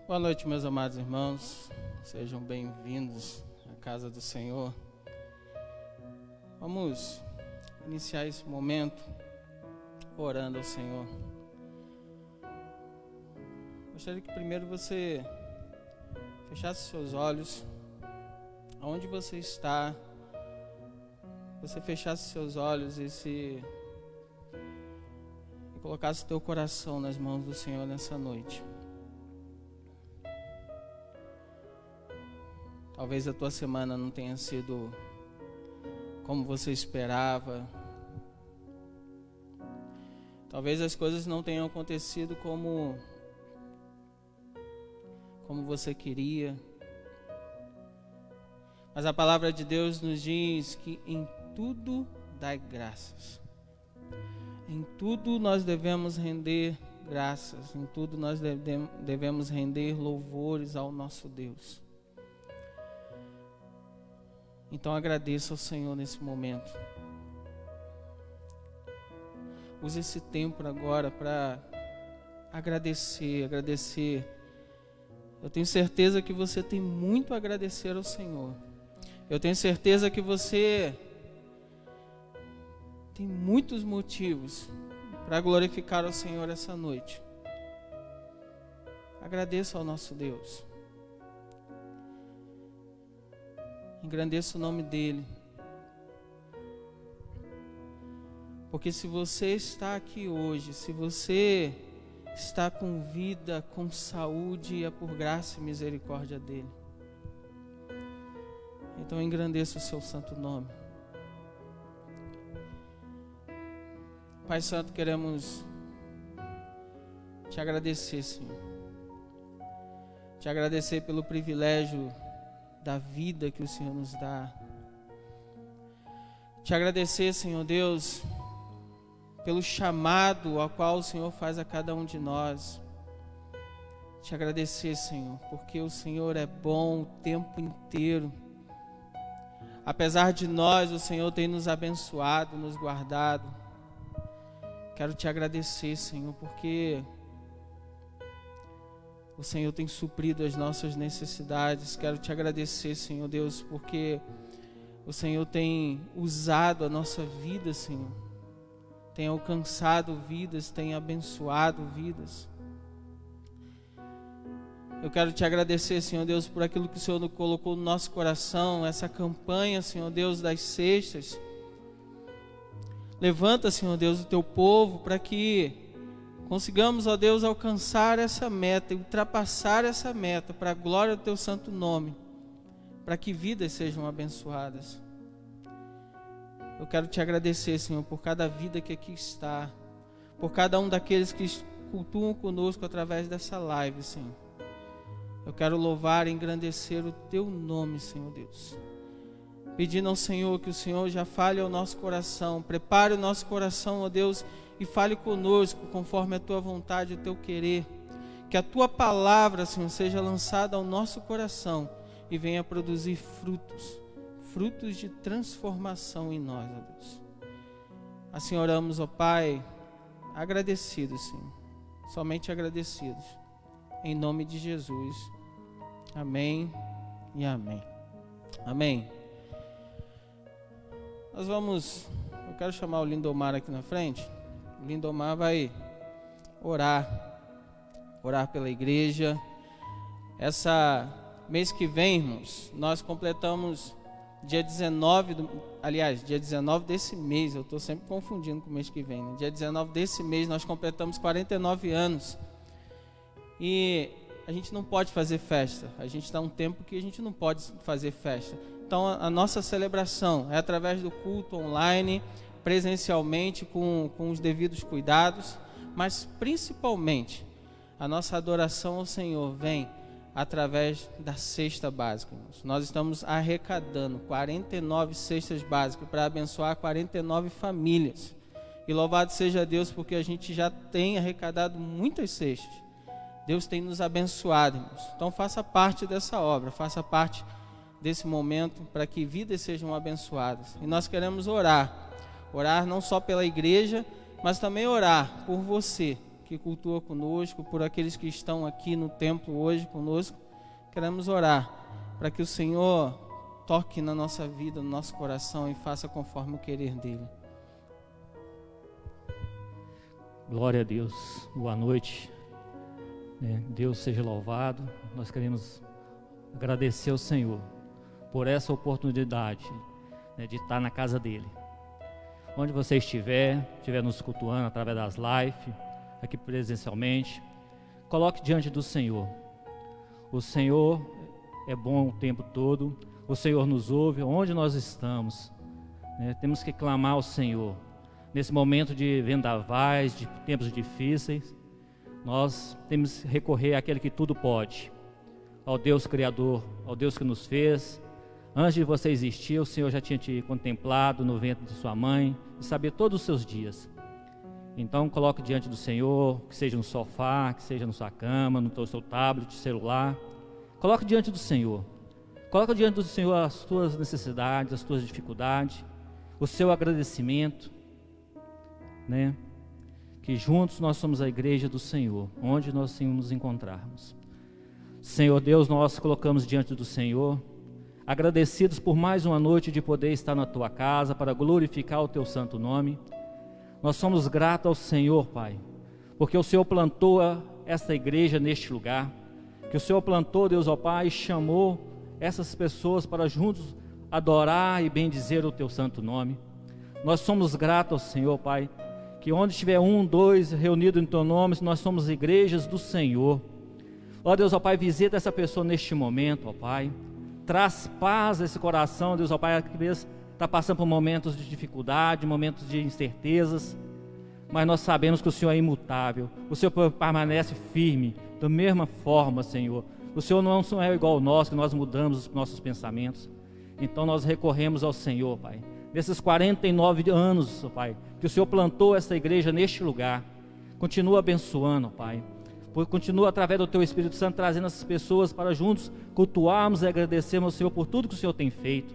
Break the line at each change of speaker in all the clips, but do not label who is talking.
Boa noite, meus amados irmãos. Sejam bem-vindos à casa do Senhor. Vamos iniciar esse momento orando ao Senhor. Gostaria que primeiro você fechasse seus olhos. Aonde você está, você fechasse seus olhos e colocasse teu coração nas mãos do Senhor nessa noite. Talvez a tua semana não tenha sido como você esperava. Talvez as coisas não tenham acontecido como você queria. Mas a palavra de Deus nos diz que em tudo dai graças. Em tudo nós devemos render graças. Em tudo nós devemos render louvores ao nosso Deus. Então agradeça ao Senhor nesse momento. Use esse tempo agora para agradecer. Eu tenho certeza que você tem muito a agradecer ao Senhor. Eu tenho certeza que você tem muitos motivos para glorificar ao Senhor essa noite. Agradeça ao nosso Deus. Engrandeça o nome dEle. Porque se você está aqui hoje, se você está com vida, com saúde, é por graça e misericórdia dEle. Então engrandeça o seu santo nome. Pai Santo, queremos te agradecer, Senhor. Te agradecer pelo privilégio da vida que o Senhor nos dá. Te agradecer, Senhor Deus, pelo chamado ao qual o Senhor faz a cada um de nós. Te agradecer, Senhor, porque o Senhor é bom o tempo inteiro. Apesar de nós, o Senhor tem nos abençoado, nos guardado. Quero te agradecer, Senhor, porque o Senhor tem suprido as nossas necessidades. Quero te agradecer, Senhor Deus, porque o Senhor tem usado a nossa vida, Senhor. Tem alcançado vidas, tem abençoado vidas. Eu quero te agradecer, Senhor Deus, por aquilo que o Senhor colocou no nosso coração, essa campanha, Senhor Deus, das cestas. Levanta, Senhor Deus, o teu povo para que consigamos, ó Deus, alcançar essa meta, ultrapassar essa meta para a glória do teu santo nome, para que vidas sejam abençoadas. Eu quero te agradecer, Senhor, por cada vida que aqui está, por cada um daqueles que cultuam conosco através dessa live, Senhor. Eu quero louvar e engrandecer o teu nome, Senhor Deus. Pedindo ao Senhor que o Senhor já fale ao nosso coração, prepare o nosso coração, ó Deus, e fale conosco conforme a tua vontade e o teu querer. Que a tua palavra, Senhor, seja lançada ao nosso coração e venha produzir frutos de transformação em nós, ó Deus. Assim oramos, ó Pai, agradecidos, Senhor, somente agradecidos. Em nome de Jesus. Amém e amém. Amém. Eu quero chamar o Lindomar aqui na frente. O Lindomar vai orar pela igreja. Mês que vem, irmãos, nós completamos dia 19 desse mês. Eu estou sempre confundindo com o mês que vem, né? Dia 19 desse mês nós completamos 49 anos. E a gente não pode fazer festa. A gente está um tempo que a gente não pode fazer festa. Então a nossa celebração é através do culto online, presencialmente, com os devidos cuidados, mas principalmente a nossa adoração ao Senhor vem através da cesta básica. Nós estamos arrecadando 49 cestas básicas para abençoar 49 famílias. E louvado seja Deus, porque a gente já tem arrecadado muitas cestas. Deus tem nos abençoado, irmãos. Então faça parte dessa obra, faça parte desse momento para que vidas sejam abençoadas. E nós queremos orar não só pela igreja, mas também orar por você que cultua conosco, por aqueles que estão aqui no templo hoje conosco. Queremos orar para que o Senhor toque na nossa vida, no nosso coração e faça conforme o querer dele.
Glória a Deus, boa noite, Deus seja louvado. Nós queremos agradecer ao Senhor por essa oportunidade, de estar na casa dele. Onde você estiver nos cultuando através das lives, aqui presencialmente, coloque diante do Senhor. O Senhor é bom o tempo todo, o Senhor nos ouve onde nós estamos, temos que clamar ao Senhor. Nesse momento de vendavais, de tempos difíceis, nós temos que recorrer àquele que tudo pode, ao Deus Criador, ao Deus que nos fez. Antes de você existir, o Senhor já tinha te contemplado no ventre de sua mãe e sabia todos os seus dias. Então coloque diante do Senhor, que seja no sofá, que seja na sua cama, no seu tablet, celular. Coloque diante do Senhor. Coloque diante do Senhor as tuas necessidades, as tuas dificuldades, o seu agradecimento, que juntos nós somos a igreja do Senhor, onde nós nos encontrarmos. Senhor Deus, nós colocamos diante do Senhor, agradecidos por mais uma noite de poder estar na tua casa para glorificar o teu santo nome. Nós somos gratos ao Senhor, Pai, porque o Senhor plantou esta igreja neste lugar, que o Senhor plantou, Deus, ó Pai, e chamou essas pessoas para juntos adorar e bendizer o teu santo nome. Nós somos gratos ao Senhor, Pai, que onde estiver 1, 2 reunidos em teu nome, nós somos igrejas do Senhor. Ó Deus, ó Pai, visita essa pessoa neste momento, ó Pai. Traz paz a esse coração, Deus, ó Pai, que está passando por momentos de dificuldade, momentos de incertezas, mas nós sabemos que o Senhor é imutável, o Senhor permanece firme, da mesma forma, Senhor. O Senhor não é igual ao nosso, que nós mudamos os nossos pensamentos. Então nós recorremos ao Senhor, Pai. Nesses 49 anos, ó Pai, que o Senhor plantou essa igreja neste lugar, continua abençoando, ó Pai. Continua através do Teu Espírito Santo trazendo essas pessoas para juntos cultuarmos e agradecermos ao Senhor por tudo que o Senhor tem feito.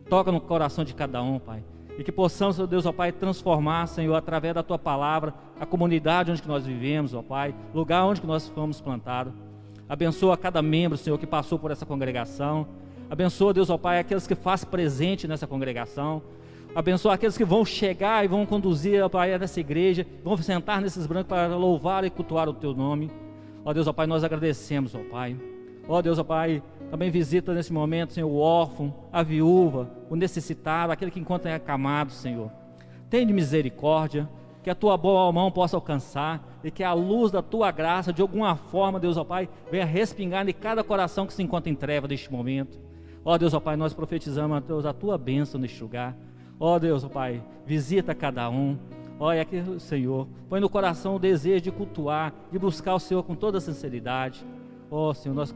Toca no coração de cada um, Pai, e que possamos, ó Deus, ó Pai, transformar, Senhor, através da Tua palavra, a comunidade onde que nós vivemos, ó Pai, lugar onde que nós fomos plantados. Abençoa cada membro, Senhor, que passou por essa congregação. Abençoa, Deus, ó Pai, aqueles que faz presente nessa congregação. Abençoa aqueles que vão chegar e vão conduzir, ó Pai, nessa igreja, vão sentar nesses bancos para louvar e cultuar o Teu nome. Ó Deus, ó Pai, nós agradecemos, ó Pai. Ó Deus, ó Pai, também visita nesse momento, Senhor, o órfão, a viúva, o necessitado, aquele que encontra acamado, Senhor. Tenha misericórdia, que a Tua boa mão possa alcançar e que a luz da Tua graça, de alguma forma, Deus, ó Pai, venha respingar em cada coração que se encontra em treva neste momento. Ó Deus, ó Pai, nós profetizamos, Deus, a Tua bênção neste lugar. Ó Deus, ó Pai, visita cada um. Olha aqui, Senhor, põe no coração o desejo de cultuar, de buscar o Senhor com toda sinceridade. Ó Senhor, nós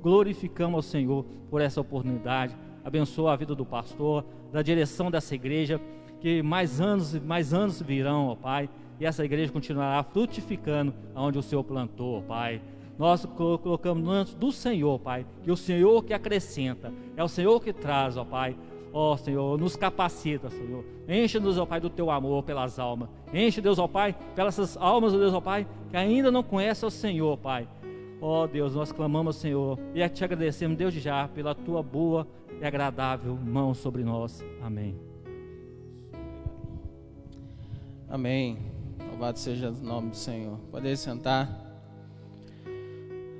glorificamos ao Senhor por essa oportunidade. Abençoa a vida do pastor, da direção dessa igreja, que mais anos virão, ó Pai, e essa igreja continuará frutificando aonde o Senhor plantou, ó Pai. Nós colocamos diante do Senhor, Pai, que o Senhor que acrescenta, é o Senhor que traz, ó Pai. Ó Senhor, nos capacita, Senhor. Enche-nos, ó Pai, do Teu amor pelas almas. Enche, Deus, ó Pai, pelas essas almas, ó Deus, ó Pai, que ainda não conhecem o Senhor, Pai. Ó Deus, nós clamamos, Senhor, e te agradecemos, Deus, já pela Tua boa e agradável mão sobre nós. Amém.
Amém. Louvado seja o nome do Senhor. Pode sentar.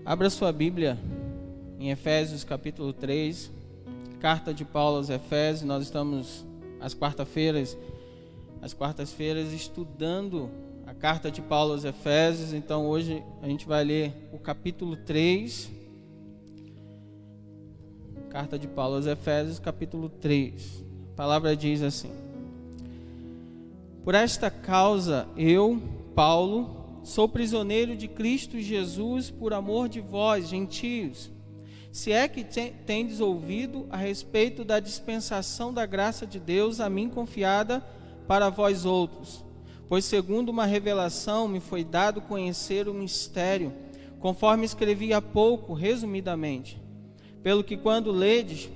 Abra sua Bíblia em Efésios capítulo 3. Carta de Paulo aos Efésios. Nós estamos às quartas-feiras estudando a carta de Paulo aos Efésios. Então hoje a gente vai ler o capítulo 3. Carta de Paulo aos Efésios, capítulo 3. A palavra diz assim: Por esta causa eu, Paulo, sou prisioneiro de Cristo Jesus por amor de vós, gentios, se é que tendes ouvido a respeito da dispensação da graça de Deus a mim confiada para vós outros. Pois segundo uma revelação me foi dado conhecer o mistério, conforme escrevi há pouco, resumidamente. Pelo que quando ledes,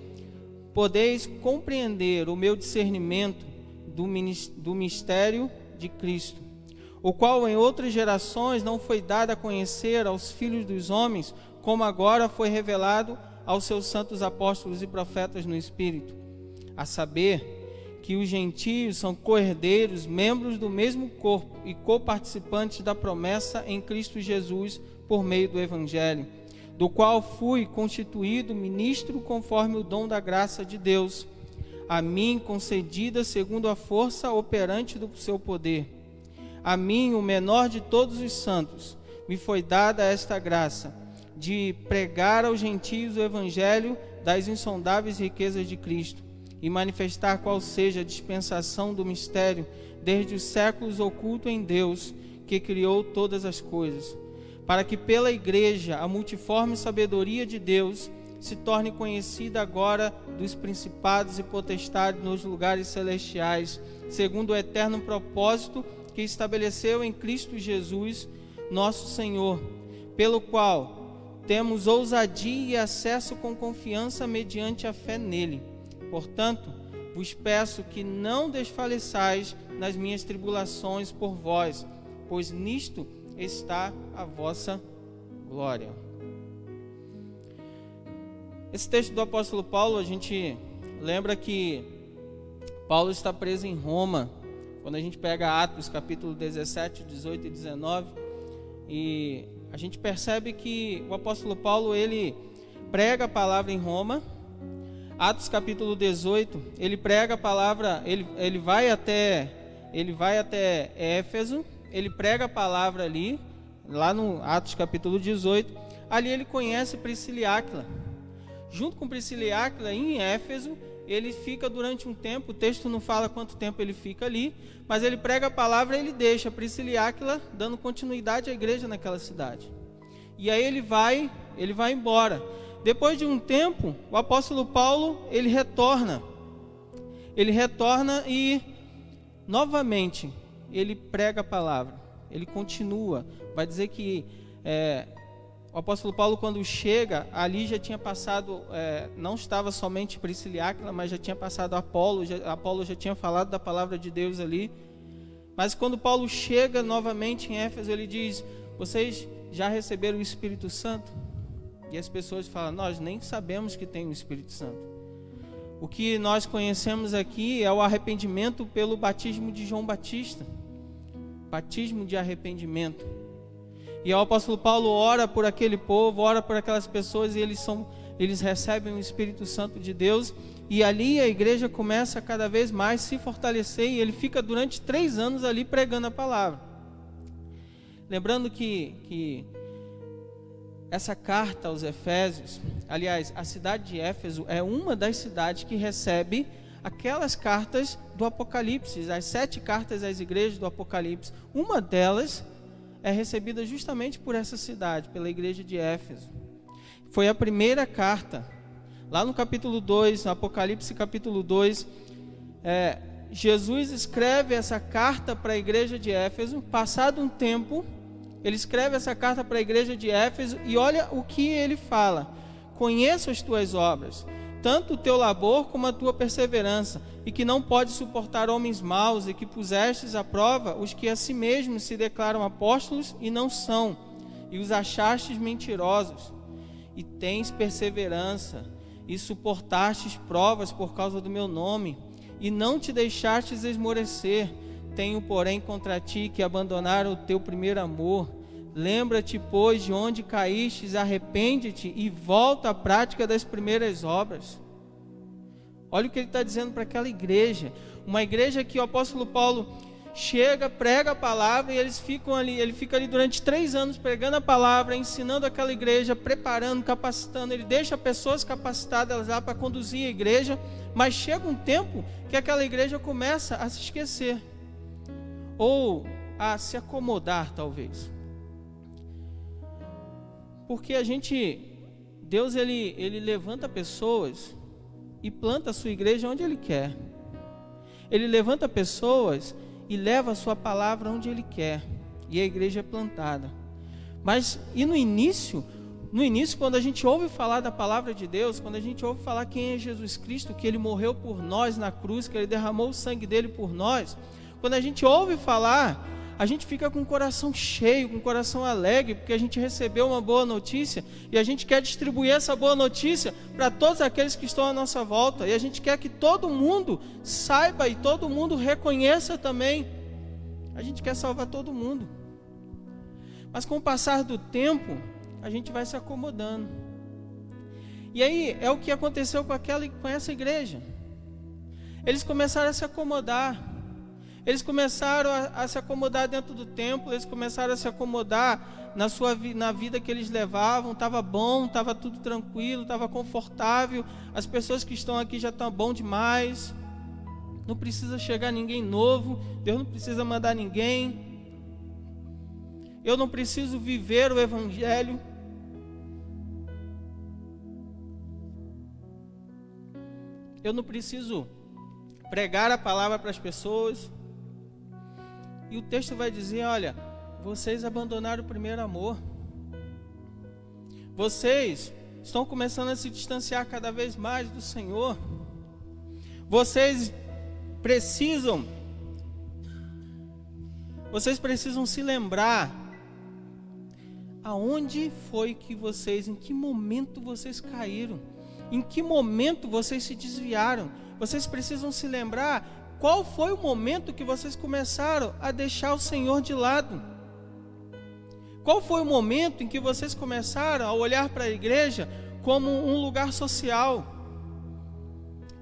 podeis compreender o meu discernimento do mistério de Cristo, o qual em outras gerações não foi dado a conhecer aos filhos dos homens, como agora foi revelado aos seus santos apóstolos e profetas no Espírito, a saber que os gentios são co-herdeiros, membros do mesmo corpo e co-participantes da promessa em Cristo Jesus por meio do Evangelho, do qual fui constituído ministro conforme o dom da graça de Deus, a mim concedida segundo a força operante do seu poder. A mim, o menor de todos os santos, me foi dada esta graça, de pregar aos gentios o Evangelho das insondáveis riquezas de Cristo, e manifestar qual seja a dispensação do mistério, desde os séculos oculto em Deus, que criou todas as coisas, para que pela Igreja a multiforme sabedoria de Deus se torne conhecida agora dos principados e potestades nos lugares celestiais, segundo o eterno propósito que estabeleceu em Cristo Jesus, nosso Senhor, pelo qual temos ousadia e acesso com confiança mediante a fé nele. Portanto, vos peço que não desfaleçais nas minhas tribulações por vós, pois nisto está a vossa glória. Esse texto do apóstolo Paulo, a gente lembra que Paulo está preso em Roma, quando a gente pega Atos capítulo 17, 18 e 19, e a gente percebe que o apóstolo Paulo, ele prega a palavra em Roma. Atos capítulo 18, ele prega a palavra, ele vai até Éfeso, ele prega a palavra ali, lá no Atos capítulo 18, ali ele conhece Priscila e Áquila. Junto com Priscila e Áquila, em Éfeso, ele fica durante um tempo, o texto não fala quanto tempo ele fica ali, mas ele prega a palavra e ele deixa Priscila e Áquila dando continuidade à igreja naquela cidade. E aí ele vai embora. Depois de um tempo, o apóstolo Paulo, ele retorna e novamente ele prega a palavra, ele continua. Vai dizer que o apóstolo Paulo, quando chega, ali já tinha passado, não estava somente Priscila e Áquila, mas já tinha passado Apolo já tinha falado da palavra de Deus ali. Mas quando Paulo chega novamente em Éfeso, ele diz: vocês já receberam o Espírito Santo? E as pessoas falam: nós nem sabemos que tem o Espírito Santo. O que nós conhecemos aqui é o arrependimento pelo batismo de João Batista, batismo de arrependimento. E o apóstolo Paulo ora por aquele povo, ora por aquelas pessoas, e eles recebem o Espírito Santo de Deus, e ali a igreja começa a cada vez mais se fortalecer, e ele fica durante 3 anos ali pregando a palavra. Lembrando que essa carta aos Efésios, aliás, a cidade de Éfeso é uma das cidades que recebe aquelas cartas do Apocalipse, as 7 cartas às igrejas do Apocalipse. Uma delas é recebida justamente por essa cidade, pela igreja de Éfeso. Foi a primeira carta. Lá no capítulo 2, no Apocalipse capítulo 2, Jesus escreve essa carta para a igreja de Éfeso. Passado um tempo, ele escreve essa carta para a igreja de Éfeso e olha o que ele fala: conheço as tuas obras, tanto o teu labor como a tua perseverança, e que não podes suportar homens maus, e que pusestes à prova os que a si mesmos se declaram apóstolos e não são, e os achastes mentirosos, e tens perseverança, e suportastes provas por causa do meu nome, e não te deixastes esmorecer. Tenho, porém, contra ti que abandonaram o teu primeiro amor. Lembra-te, pois, de onde caístes, arrepende-te e volta à prática das primeiras obras. Olha o que ele está dizendo para aquela igreja. Uma igreja que o apóstolo Paulo chega, prega a palavra, e ele fica ali durante 3 anos pregando a palavra, ensinando aquela igreja, preparando, capacitando. Ele deixa pessoas capacitadas lá para conduzir a igreja, mas chega um tempo que aquela igreja começa a se esquecer, ou a se acomodar, talvez. Porque Deus ele levanta pessoas e planta a sua igreja onde Ele quer. Ele levanta pessoas e leva a sua palavra onde Ele quer. E a igreja é plantada. Mas, e no início, quando a gente ouve falar da palavra de Deus, quando a gente ouve falar quem é Jesus Cristo, que Ele morreu por nós na cruz, que Ele derramou o sangue dele por nós, quando a gente ouve falar, a gente fica com o coração cheio, com o coração alegre, porque a gente recebeu uma boa notícia e a gente quer distribuir essa boa notícia para todos aqueles que estão à nossa volta, e a gente quer que todo mundo saiba e todo mundo reconheça também. A gente quer salvar todo mundo. Mas com o passar do tempo, a gente vai se acomodando. E aí é o que aconteceu com essa igreja. Eles começaram a se acomodar. Eles começaram a se acomodar dentro do templo. Eles começaram a se acomodar na vida que eles levavam. Estava bom, estava tudo tranquilo, estava confortável. As pessoas que estão aqui já estão bom demais. Não precisa chegar ninguém novo. Deus não precisa mandar ninguém. Eu não preciso viver o Evangelho. Eu não preciso pregar a palavra para as pessoas. E o texto vai dizer, olha, vocês abandonaram o primeiro amor. Vocês estão começando a se distanciar cada vez mais do Senhor. Vocês precisam se lembrar aonde foi que vocês, em que momento vocês caíram. Em que momento vocês se desviaram? Vocês precisam se lembrar qual foi o momento que vocês começaram a deixar o Senhor de lado. Qual foi o momento em que vocês começaram a olhar para a igreja como um lugar social?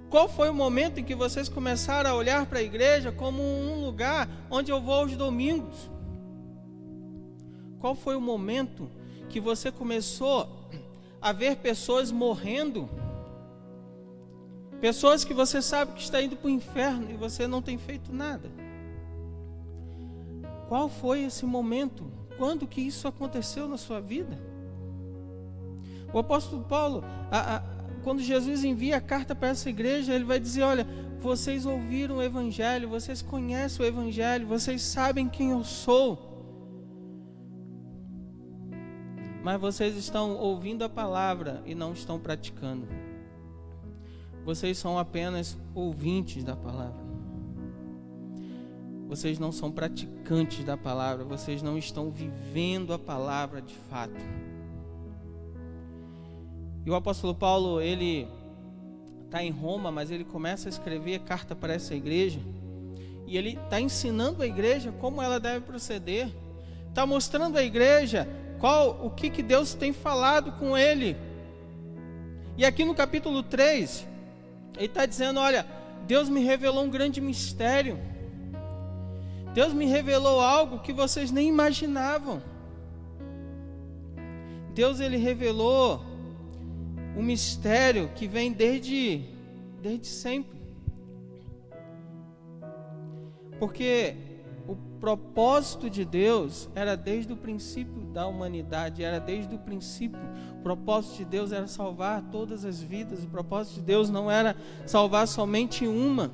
Qual foi o momento em que vocês começaram a olhar para a igreja como um lugar onde eu vou aos domingos? Qual foi o momento que você começou a ver pessoas morrendo, pessoas que você sabe que está indo para o inferno e você não tem feito nada? Qual foi esse momento? Quando que isso aconteceu na sua vida? O apóstolo Paulo, quando Jesus envia a carta para essa igreja, ele vai dizer, olha, vocês ouviram o Evangelho, vocês conhecem o Evangelho, vocês sabem quem eu sou, mas vocês estão ouvindo a palavra e não estão praticando. Vocês são apenas ouvintes da palavra. Vocês não são praticantes da palavra. Vocês não estão vivendo a palavra de fato. E o apóstolo Paulo, ele está em Roma, mas ele começa a escrever carta para essa igreja. E ele está ensinando a igreja como ela deve proceder. Está mostrando à igreja o que Deus tem falado com ele. E aqui no capítulo 3, ele está dizendo, olha, Deus me revelou um grande mistério. Deus me revelou algo que vocês nem imaginavam. Deus, ele revelou um mistério que vem desde sempre. Porque o propósito de Deus era desde o princípio da humanidade, era desde o princípio. O propósito de Deus era salvar todas as vidas. O propósito de Deus não era salvar somente uma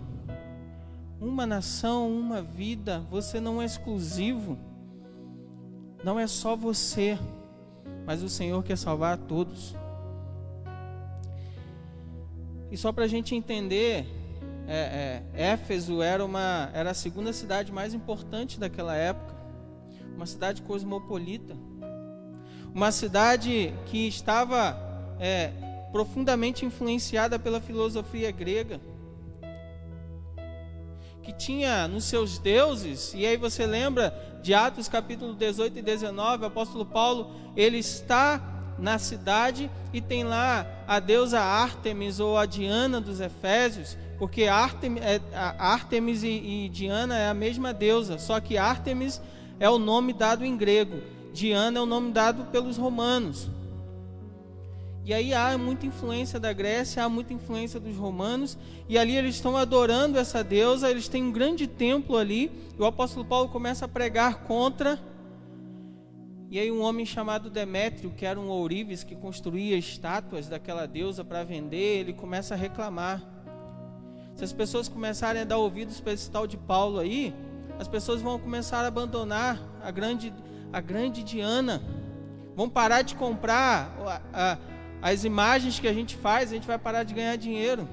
nação, uma vida. Você não é exclusivo, não é só você, mas o Senhor quer salvar a todos. E só para a gente entender, Éfeso era a segunda cidade mais importante daquela época, uma cidade cosmopolita, uma cidade que estava profundamente influenciada pela filosofia grega, que tinha nos seus deuses. E aí você lembra de Atos capítulo 18 e 19, o apóstolo Paulo, ele está na cidade e tem lá a deusa Ártemis, ou a Diana dos Efésios, porque Ártemis e Diana é a mesma deusa, só que Ártemis é o nome dado em grego, Diana é o nome dado pelos romanos. E aí há muita influência da Grécia, há muita influência dos romanos, e ali eles estão adorando essa deusa, eles têm um grande templo ali, e o apóstolo Paulo começa a pregar contra. E aí um homem chamado Demétrio, que era um ourives que construía estátuas daquela deusa para vender, ele começa a reclamar. Se as pessoas começarem a dar ouvidos para esse tal de Paulo aí, as pessoas vão começar a abandonar a grande Diana, vão parar de comprar as imagens que a gente faz, a gente vai parar de ganhar dinheiro.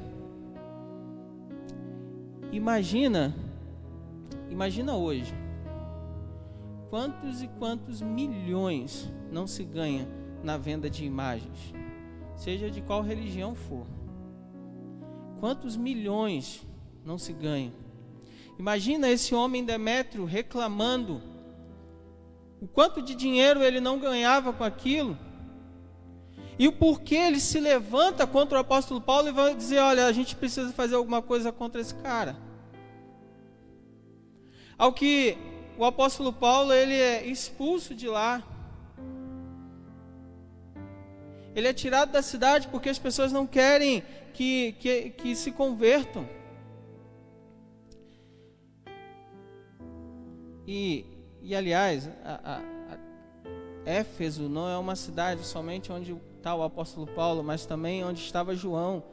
Imagina hoje, quantos e quantos milhões não se ganha na venda de imagens, seja de qual religião for. Quantos milhões não se ganham? Imagina esse homem Demétrio reclamando o quanto de dinheiro ele não ganhava com aquilo, e o porquê ele se levanta contra o apóstolo Paulo e vai dizer: olha, a gente precisa fazer alguma coisa contra esse cara. Ao que o apóstolo Paulo, ele é expulso de lá. Ele é tirado da cidade porque as pessoas não querem que se convertam. E aliás, Éfeso não é uma cidade somente onde está o apóstolo Paulo, mas também onde estava João.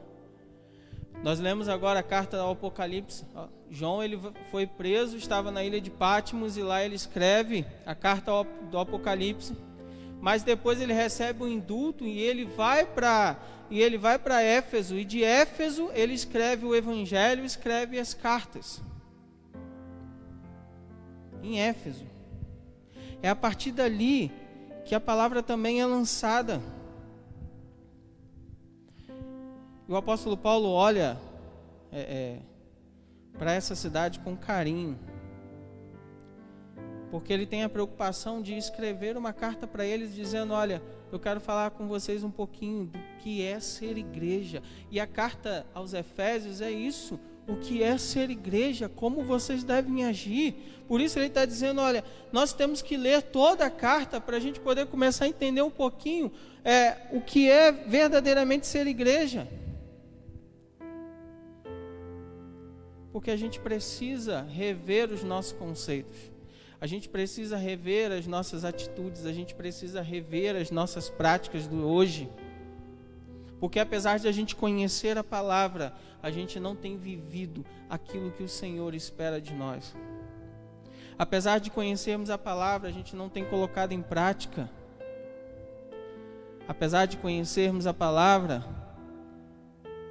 Nós lemos agora a carta ao Apocalipse. João, ele foi preso, estava na ilha de Patmos, e lá ele escreve a carta do Apocalipse. Mas depois ele recebe um indulto e ele vai para Éfeso, e de Éfeso ele escreve o Evangelho, escreve as cartas. Em Éfeso. É a partir dali que a palavra também é lançada. E o apóstolo Paulo olha para essa cidade com carinho, porque ele tem a preocupação de escrever uma carta para eles dizendo: olha, eu quero falar com vocês um pouquinho do que é ser igreja. E a carta aos Efésios é isso: o que é ser igreja, como vocês devem agir. Por isso ele está dizendo: olha, nós temos que ler toda a carta para a gente poder começar a entender um pouquinho o que é verdadeiramente ser igreja. Porque a gente precisa rever os nossos conceitos, a gente precisa rever as nossas atitudes, a gente precisa rever as nossas práticas do hoje. Porque apesar de a gente conhecer a palavra, a gente não tem vivido aquilo que o Senhor espera de nós. Apesar de conhecermos a palavra, a gente não tem colocado em prática. Apesar de conhecermos a palavra,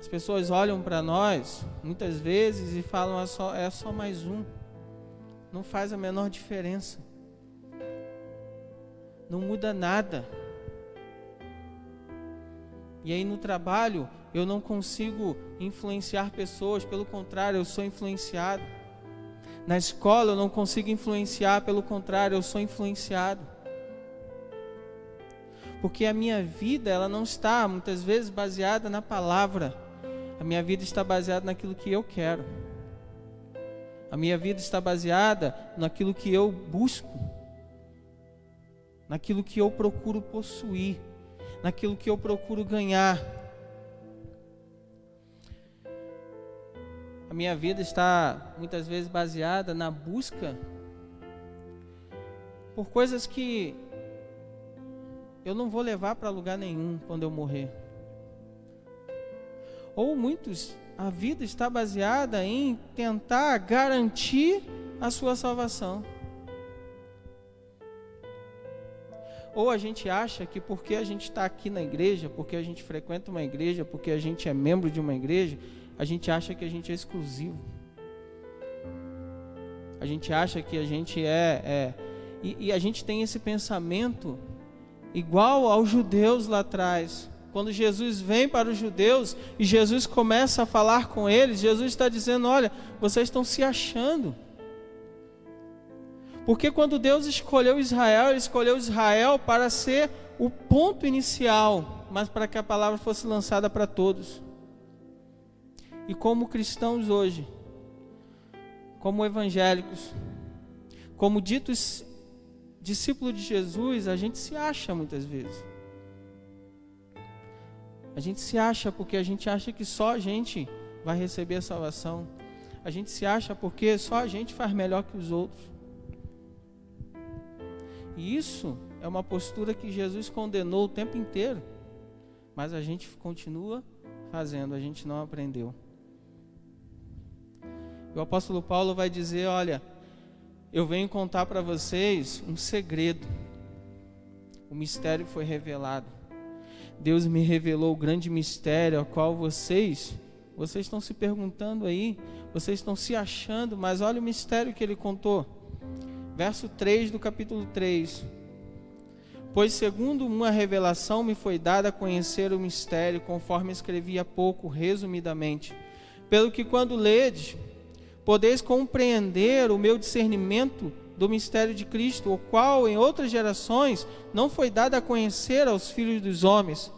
as pessoas olham para nós, muitas vezes, e falam: é só mais um. Não faz a menor diferença. Não muda nada. E aí no trabalho, eu não consigo influenciar pessoas, pelo contrário, eu sou influenciado. Na escola, eu não consigo influenciar, pelo contrário, eu sou influenciado. Porque a minha vida, ela não está, muitas vezes, baseada na palavra. A minha vida está baseada naquilo que eu quero. A minha vida está baseada naquilo que eu busco, naquilo que eu procuro possuir, naquilo que eu procuro ganhar. A minha vida está muitas vezes baseada na busca por coisas que eu não vou levar para lugar nenhum quando eu morrer. Ou a vida está baseada em tentar garantir a sua salvação. Ou a gente acha que porque a gente está aqui na igreja, porque a gente frequenta uma igreja, porque a gente é membro de uma igreja, a gente acha que a gente é exclusivo. A gente acha que a gente e a gente tem esse pensamento igual aos judeus lá atrás. Quando Jesus vem para os judeus e Jesus começa a falar com eles, Jesus está dizendo: olha, vocês estão se achando. Porque quando Deus escolheu Israel, Ele escolheu Israel para ser o ponto inicial, mas para que a palavra fosse lançada para todos. E como cristãos hoje, como evangélicos, como ditos discípulos de Jesus, a gente se acha muitas vezes. A gente se acha porque a gente acha que só a gente vai receber a salvação. A gente se acha porque só a gente faz melhor que os outros. E isso é uma postura que Jesus condenou o tempo inteiro. Mas a gente continua fazendo, a gente não aprendeu. E o apóstolo Paulo vai dizer: olha, eu venho contar para vocês um segredo. O mistério foi revelado. Deus me revelou o grande mistério, ao qual vocês estão se perguntando aí, vocês estão se achando, mas olha o mistério que Ele contou. verso 3 do capítulo 3. Pois segundo uma revelação me foi dada a conhecer o mistério, conforme escrevi há pouco, resumidamente. Pelo que quando ledes, podeis compreender o meu discernimento do mistério de Cristo, o qual em outras gerações não foi dado a conhecer aos filhos dos homens,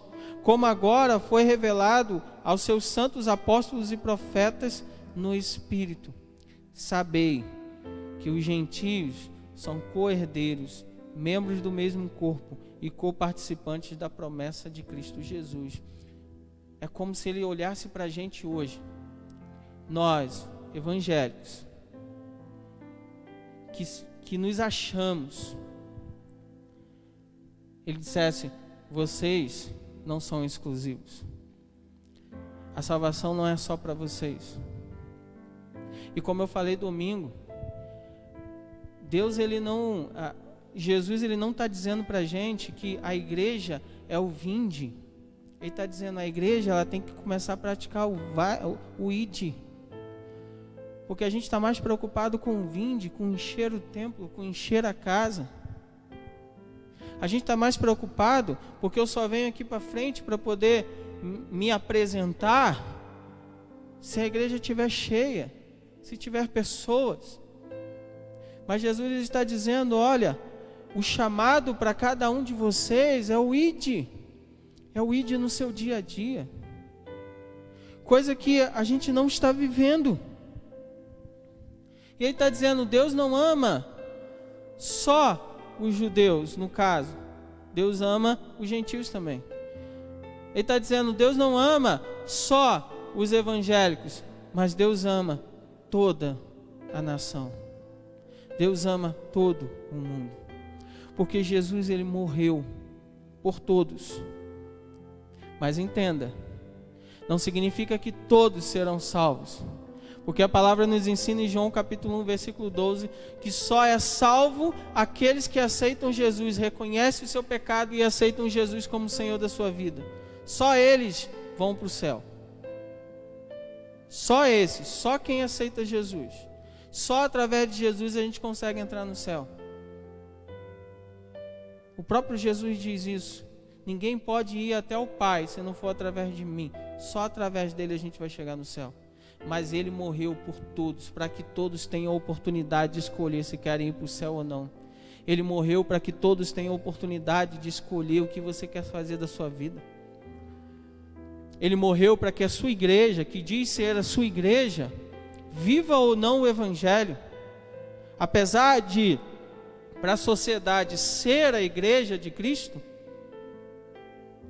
como agora foi revelado aos seus santos apóstolos e profetas no Espírito. Sabei que os gentios são co-herdeiros, membros do mesmo corpo e co-participantes da promessa de Cristo Jesus. É como se ele olhasse para a gente hoje, nós, evangélicos, que nos achamos, ele dissesse: vocês não são exclusivos. A salvação não é só para vocês. E como eu falei domingo, Jesus ele não está dizendo para a gente que a igreja é o vinde. Ele está dizendo: a igreja ela tem que começar a praticar o id. Porque a gente está mais preocupado com o vinde, com encher o templo, com encher a casa. A gente está mais preocupado porque eu só venho aqui para frente para poder me apresentar se a igreja estiver cheia, se tiver pessoas. Mas Jesus está dizendo: olha, o chamado para cada um de vocês é o id. É o id no seu dia a dia. Coisa que a gente não está vivendo. E ele está dizendo: Deus não ama só os judeus, no caso. Deus ama os gentios também. Ele está dizendo: Deus não ama só os evangélicos, mas Deus ama toda a nação. Deus ama todo o mundo. Porque Jesus ele morreu por todos. Mas entenda, não significa que todos serão salvos. Porque a palavra nos ensina em João capítulo 1, versículo 12, que só é salvo aqueles que aceitam Jesus, reconhecem o seu pecado e aceitam Jesus como Senhor da sua vida. Só eles vão para o céu. Só esses, só quem aceita Jesus. Só através de Jesus a gente consegue entrar no céu. O próprio Jesus diz isso. Ninguém pode ir até o Pai se não for através de mim. Só através dele a gente vai chegar no céu. Mas ele morreu por todos, para que todos tenham a oportunidade de escolher se querem ir para o céu ou não. Ele morreu para que todos tenham a oportunidade de escolher o que você quer fazer da sua vida. Ele morreu para que a sua igreja, que diz ser a sua igreja, viva ou não o evangelho. Apesar de, para a sociedade, ser a igreja de Cristo,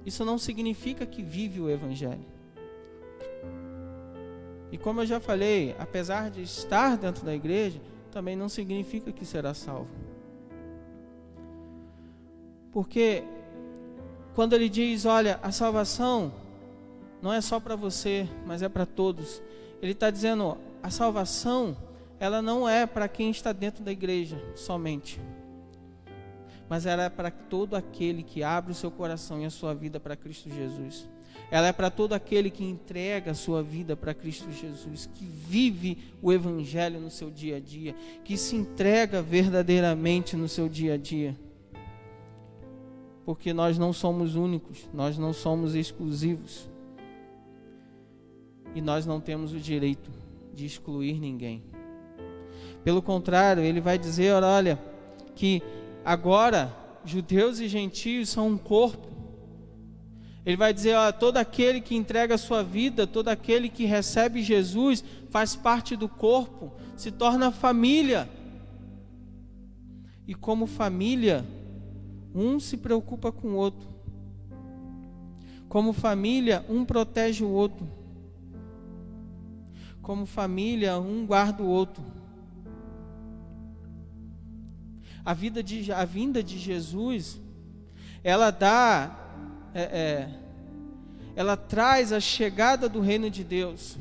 isso não significa que vive o evangelho. E como eu já falei, apesar de estar dentro da igreja, também não significa que será salvo. Porque quando ele diz: olha, a salvação não é só para você, mas é para todos. Ele está dizendo: a salvação, ela não é para quem está dentro da igreja somente, mas ela é para todo aquele que abre o seu coração e a sua vida para Cristo Jesus. Ela é para todo aquele que entrega a sua vida para Cristo Jesus, que vive o evangelho no seu dia a dia, que se entrega verdadeiramente no seu dia a dia. Porque nós não somos únicos, nós não somos exclusivos. E nós não temos o direito de excluir ninguém. Pelo contrário, ele vai dizer: olha, que agora judeus e gentios são um corpo. Ele vai dizer: ó, todo aquele que entrega a sua vida, todo aquele que recebe Jesus, faz parte do corpo, se torna família. E como família, um se preocupa com o outro. Como família, um protege o outro. Como família, um guarda o outro. A vinda de Jesus, ela ela traz a chegada do reino de Deus.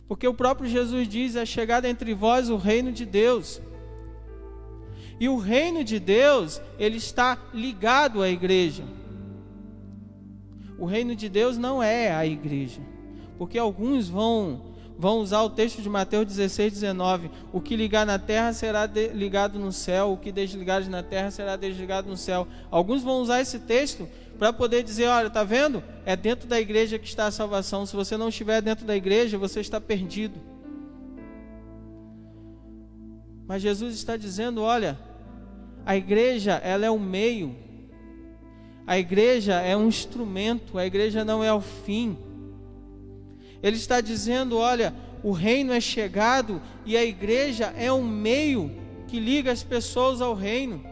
Porque o próprio Jesus diz: é chegada entre vós o reino de Deus. E o reino de Deus, ele está ligado à igreja. O reino de Deus não é a igreja. Porque alguns vão vão usar o texto de Mateus 16, 19. O que ligar na terra será ligado no céu, o que desligar na terra será desligado no céu. Alguns vão usar esse texto para poder dizer, olha, está vendo? É dentro da igreja que está a salvação. Se você não estiver dentro da igreja, você está perdido. Mas Jesus está dizendo, olha, a igreja, ela é o meio. A igreja é um instrumento, a igreja não é o fim. Ele está dizendo, olha, o reino é chegado e a igreja é um meio que liga as pessoas ao reino.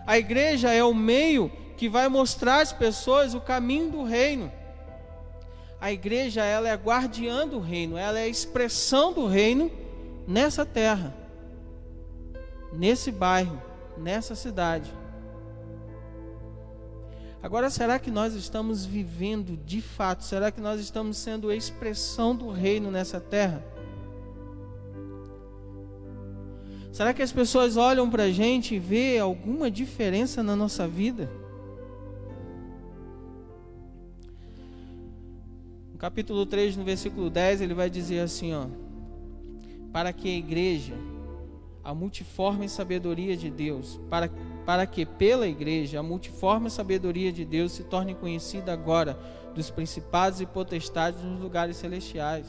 A igreja é o meio que vai mostrar às pessoas o caminho do reino. A igreja, ela é a guardiã do reino, ela é a expressão do reino nessa terra, nesse bairro, nessa cidade. Agora, será que nós estamos vivendo de fato? Será que nós estamos sendo a expressão do reino nessa terra? Será que as pessoas olham para a gente e vê alguma diferença na nossa vida? No capítulo 3, no versículo 10, ele vai dizer assim, ó: para que a igreja, a multiforme sabedoria de Deus, para que pela igreja a multiforme sabedoria de Deus se torne conhecida agora dos principados e potestades nos lugares celestiais.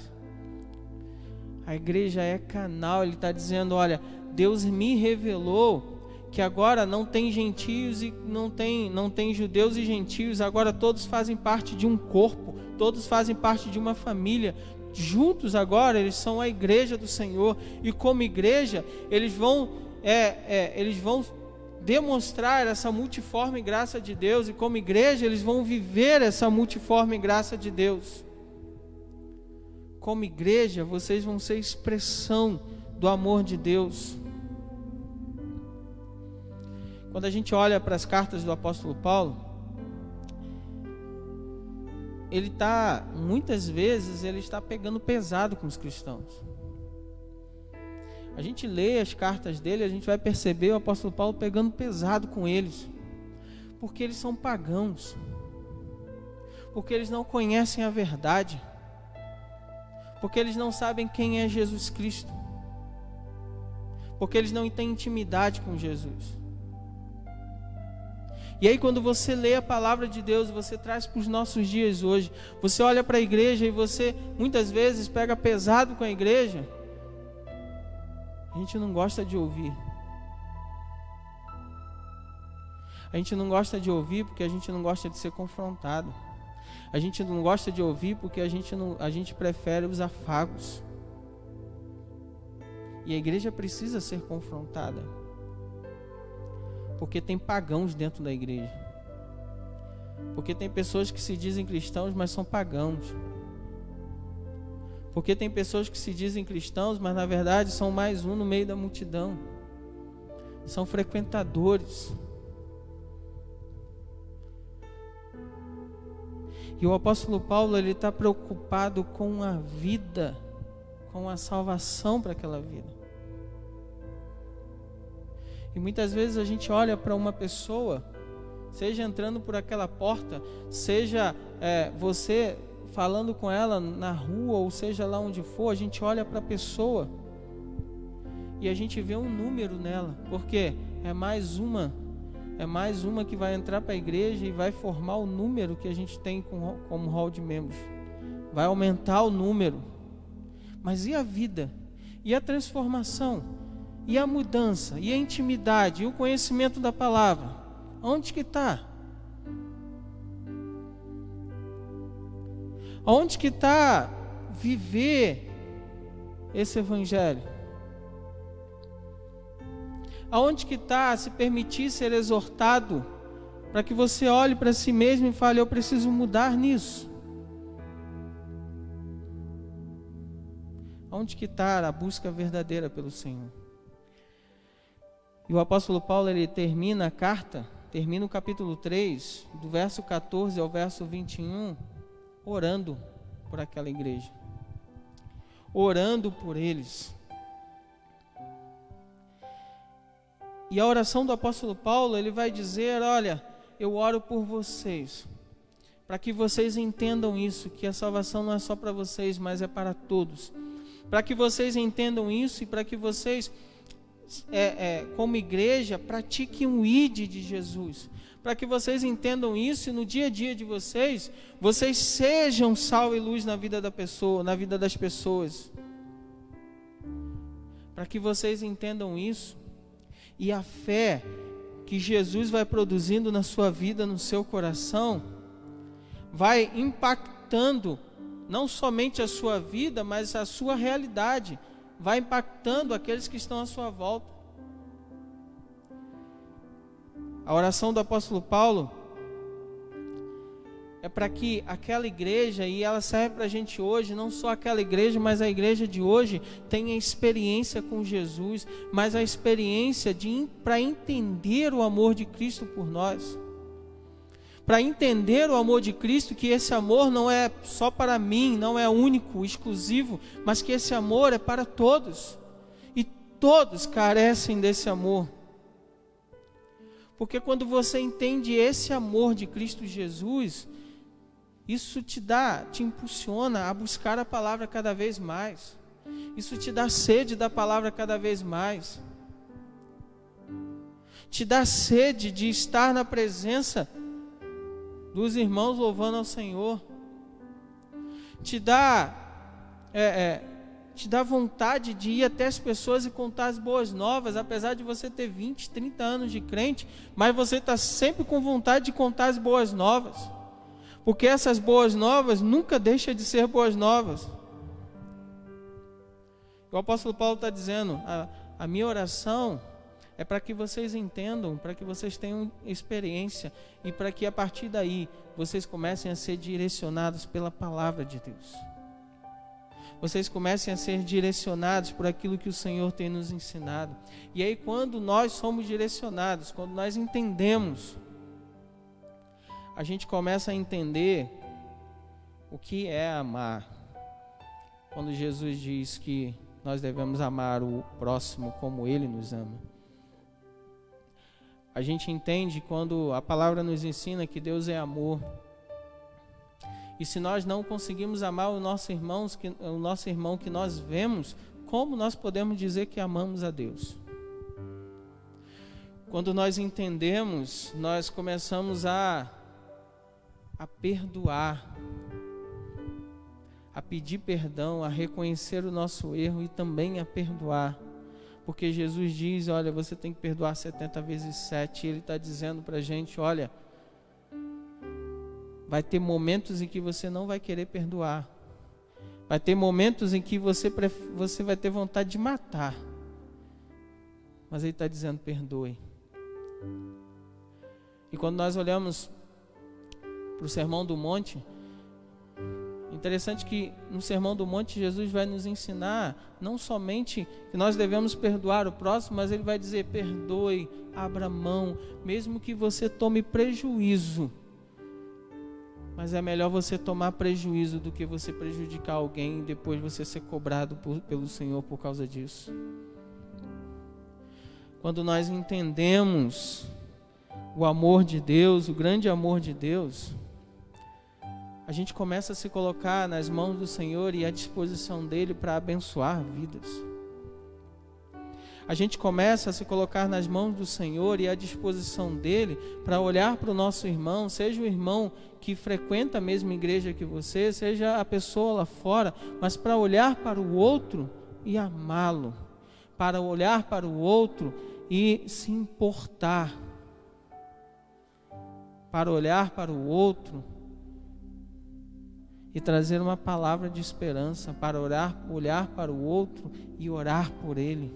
A igreja é canal. Ele está dizendo, olha, Deus me revelou que agora não tem gentios e não tem judeus e gentios, agora todos fazem parte de um corpo, todos fazem parte de uma família. Juntos agora eles são a igreja do Senhor, e como igreja eles vão demonstrar essa multiforme graça de Deus, e como igreja eles vão viver essa multiforme graça de Deus. Como igreja vocês vão ser expressão do amor de Deus. Quando a gente olha para as cartas do apóstolo Paulo, muitas vezes ele está pegando pesado com os cristãos. A gente lê as cartas dele, a gente vai perceber o apóstolo Paulo pegando pesado com eles, porque eles são pagãos, porque eles não conhecem a verdade, porque eles não sabem quem é Jesus Cristo, porque eles não têm intimidade com Jesus. E aí quando você lê a palavra de Deus, você traz para os nossos dias hoje, você olha para a igreja e você muitas vezes pega pesado com a igreja, a gente não gosta de ouvir. A gente não gosta de ouvir porque a gente não gosta de ser confrontado. A gente não gosta de ouvir porque a gente prefere os afagos. E a igreja precisa ser confrontada, porque tem pagãos dentro da igreja, porque tem pessoas que se dizem cristãos, mas são pagãos, porque tem pessoas que se dizem cristãos, mas na verdade são mais um no meio da multidão, são frequentadores. E o apóstolo Paulo, ele está preocupado com a vida, com a salvação para aquela vida. E muitas vezes a gente olha para uma pessoa, seja entrando por aquela porta, seja você falando com ela na rua, ou seja lá onde for, a gente olha para a pessoa e a gente vê um número nela, porque é mais uma que vai entrar para a igreja e vai formar o número que a gente tem como hall de membros, vai aumentar o número. Mas e a vida? E a transformação? E a mudança? E a intimidade? E o conhecimento da palavra? Onde que está? Onde que está viver esse evangelho? Aonde que está se permitir ser exortado, para que você olhe para si mesmo e fale, eu preciso mudar nisso? Onde que está a busca verdadeira pelo Senhor? E o apóstolo Paulo, ele termina a carta, termina o capítulo 3, do verso 14 ao verso 21, orando por aquela igreja, orando por eles. E a oração do apóstolo Paulo, ele vai dizer, olha, eu oro por vocês, para que vocês entendam isso, que a salvação não é só para vocês, mas é para todos. Para que vocês entendam isso e para que vocês, como igreja, pratiquem o ID de Jesus. Para que vocês entendam isso e no dia a dia de vocês, vocês sejam sal e luz na vida da pessoa, na vida das pessoas. Para que vocês entendam isso e a fé que Jesus vai produzindo na sua vida, no seu coração, vai impactando não somente a sua vida, mas a sua realidade, vai impactando aqueles que estão à sua volta. A oração do apóstolo Paulo é para que aquela igreja, e ela serve para a gente hoje, não só aquela igreja, mas a igreja de hoje, tenha experiência com Jesus, mas a experiência para entender o amor de Cristo por nós. Para entender o amor de Cristo, que esse amor não é só para mim, não é único, exclusivo, mas que esse amor é para todos. E todos carecem desse amor. Porque quando você entende esse amor de Cristo Jesus, isso te impulsiona a buscar a palavra cada vez mais. Isso te dá sede da palavra cada vez mais. Te dá sede de estar na presença dos irmãos louvando ao Senhor. Te dá vontade de ir até as pessoas e contar as boas novas, apesar de você ter 20, 30 anos de crente, mas você está sempre com vontade de contar as boas novas, porque essas boas novas nunca deixam de ser boas novas. O apóstolo Paulo está dizendo, a minha oração é para que vocês entendam, para que vocês tenham experiência e para que a partir daí vocês comecem a ser direcionados pela palavra de Deus. Vocês comecem a ser direcionados por aquilo que o Senhor tem nos ensinado. E aí quando nós somos direcionados, quando nós entendemos, a gente começa a entender o que é amar. Quando Jesus diz que nós devemos amar o próximo como Ele nos ama. A gente entende quando a palavra nos ensina que Deus é amor. E se nós não conseguimos amar o nosso irmão que nós vemos, como nós podemos dizer que amamos a Deus? Quando nós entendemos, nós começamos a perdoar, a pedir perdão, a reconhecer o nosso erro e também a perdoar. Porque Jesus diz, olha, você tem que perdoar 70 vezes 7. E Ele está dizendo para a gente, olha, vai ter momentos em que você não vai querer perdoar. Vai ter momentos em que você vai ter vontade de matar. Mas Ele está dizendo, perdoe. E quando nós olhamos para o Sermão do Monte, interessante que no Sermão do Monte Jesus vai nos ensinar não somente que nós devemos perdoar o próximo, mas Ele vai dizer, perdoe, abra mão, mesmo que você tome prejuízo. Mas é melhor você tomar prejuízo do que você prejudicar alguém e depois você ser cobrado pelo Senhor por causa disso. Quando nós entendemos o amor de Deus, o grande amor de Deus, a gente começa a se colocar nas mãos do Senhor e à disposição dEle para abençoar vidas. A gente começa a se colocar nas mãos do Senhor e à disposição dEle para olhar para o nosso irmão, seja o irmão que frequenta a mesma igreja que você, seja a pessoa lá fora, mas para olhar para o outro e amá-lo, para olhar para o outro e se importar, para olhar para o outro e trazer uma palavra de esperança, para olhar para o outro e orar por ele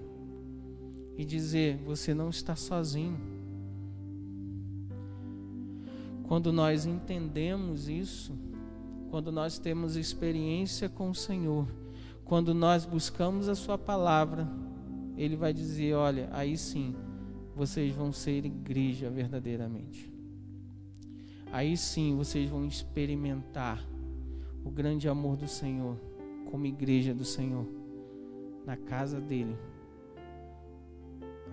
e dizer, você não está sozinho. Quando nós entendemos isso, quando nós temos experiência com o Senhor, quando nós buscamos a sua palavra, Ele vai dizer, olha, aí sim, vocês vão ser igreja verdadeiramente. Aí sim, vocês vão experimentar o grande amor do Senhor, como igreja do Senhor, na casa dEle.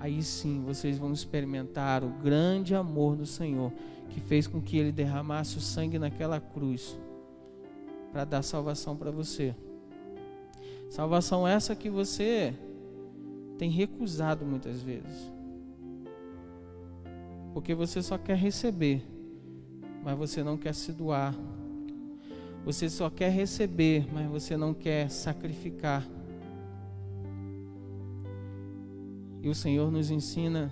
aí sim vocês vão experimentar o grande amor do Senhor, que fez com que Ele derramasse o sangue naquela cruz, para dar salvação para você. Salvação essa que você tem recusado muitas vezes, porque você só quer receber, mas você não quer se doar. Você só quer receber, mas você não quer sacrificar. E o Senhor nos ensina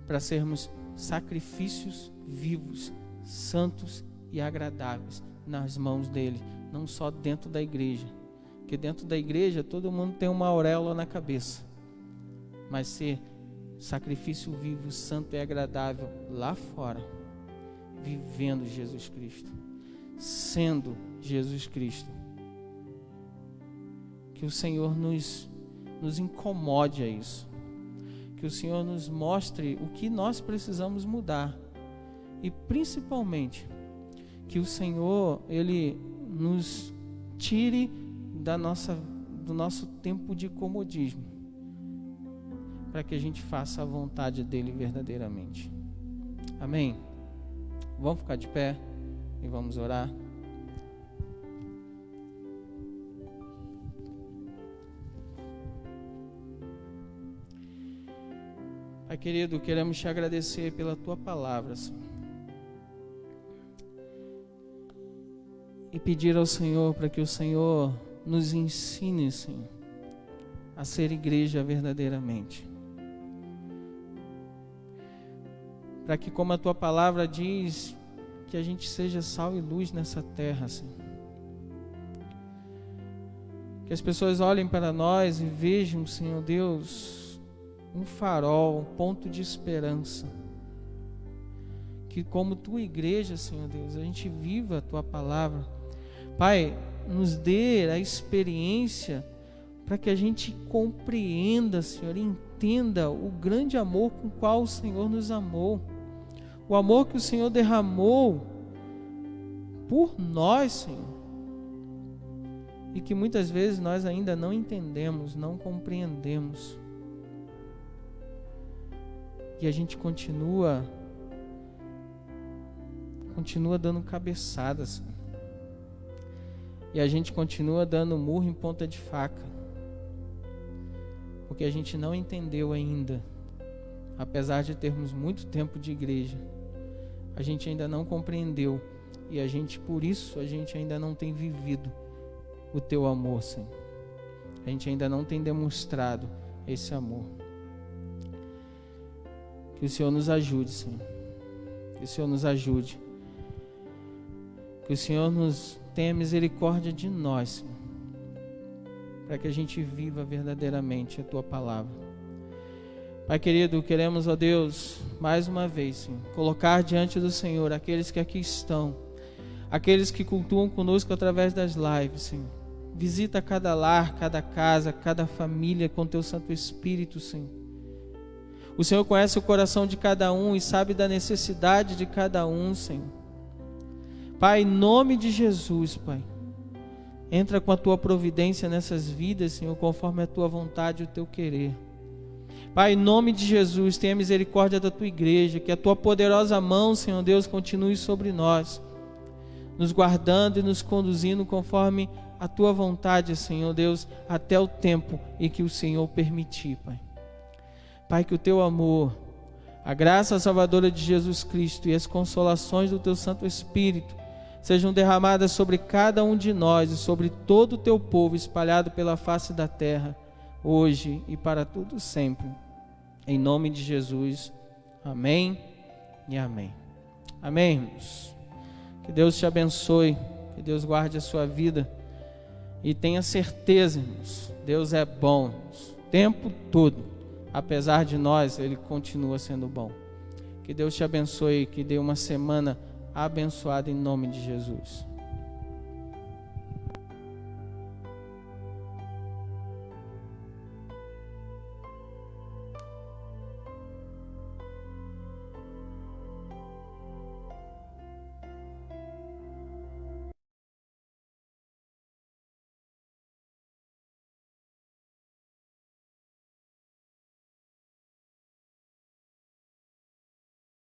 para sermos sacrifícios vivos, santos e agradáveis nas mãos dele, não só dentro da igreja, porque dentro da igreja todo mundo tem uma auréola na cabeça, mas ser sacrifício vivo, santo e agradável lá fora, vivendo Jesus Cristo, sendo Jesus Cristo. Que o Senhor nos incomode a isso, que o Senhor nos mostre o que nós precisamos mudar, e principalmente que o Senhor, Ele nos tire do nosso tempo de comodismo, para que a gente faça a vontade dEle verdadeiramente. Amém? Vamos ficar de pé e vamos orar. Pai querido, queremos te agradecer pela tua palavra, Senhor, e pedir ao Senhor para que o Senhor nos ensine, Senhor, a ser igreja verdadeiramente. Para que, como a tua palavra diz, que a gente seja sal e luz nessa terra, Senhor. Que as pessoas olhem para nós e vejam, Senhor Deus, um farol, um ponto de esperança. Que como tua igreja, Senhor Deus, a gente viva a tua palavra. Pai, nos dê a experiência para que a gente compreenda, Senhor, e entenda o grande amor com o qual o Senhor nos amou. O amor que o Senhor derramou por nós, Senhor. E que muitas vezes nós ainda não entendemos, não compreendemos. E a gente continua dando cabeçadas. E a gente continua dando murro em ponta de faca. Porque a gente não entendeu ainda. Apesar de termos muito tempo de igreja, a gente ainda não compreendeu. E por isso a gente ainda não tem vivido o teu amor, Senhor. A gente ainda não tem demonstrado esse amor. Que o Senhor nos ajude, Senhor. Que o Senhor nos ajude. Que o Senhor nos tenha misericórdia de nós, Senhor, para que a gente viva verdadeiramente a tua palavra. Pai querido, queremos, ó Deus, mais uma vez, Senhor, colocar diante do Senhor aqueles que aqui estão, aqueles que cultuam conosco através das lives, Senhor. Visita cada lar, cada casa, cada família com teu Santo Espírito, Senhor. O Senhor conhece o coração de cada um e sabe da necessidade de cada um, Senhor. Pai, em nome de Jesus, Pai, entra com a tua providência nessas vidas, Senhor, conforme a tua vontade e o teu querer. Pai, em nome de Jesus, tenha misericórdia da tua igreja, que a tua poderosa mão, Senhor Deus, continue sobre nós, nos guardando e nos conduzindo conforme a tua vontade, Senhor Deus, até o tempo em que o Senhor permitir, Pai. Pai, que o teu amor, a graça salvadora de Jesus Cristo e as consolações do teu Santo Espírito sejam derramadas sobre cada um de nós e sobre todo o teu povo espalhado pela face da terra, hoje e para tudo sempre. Em nome de Jesus. Amém e amém. Amém, irmãos. Que Deus te abençoe, que Deus guarde a sua vida e tenha certeza, irmãos, Deus é bom, irmãos, o tempo todo. Apesar de nós, Ele continua sendo bom. Que Deus te abençoe, que dê uma semana abençoada em nome de Jesus.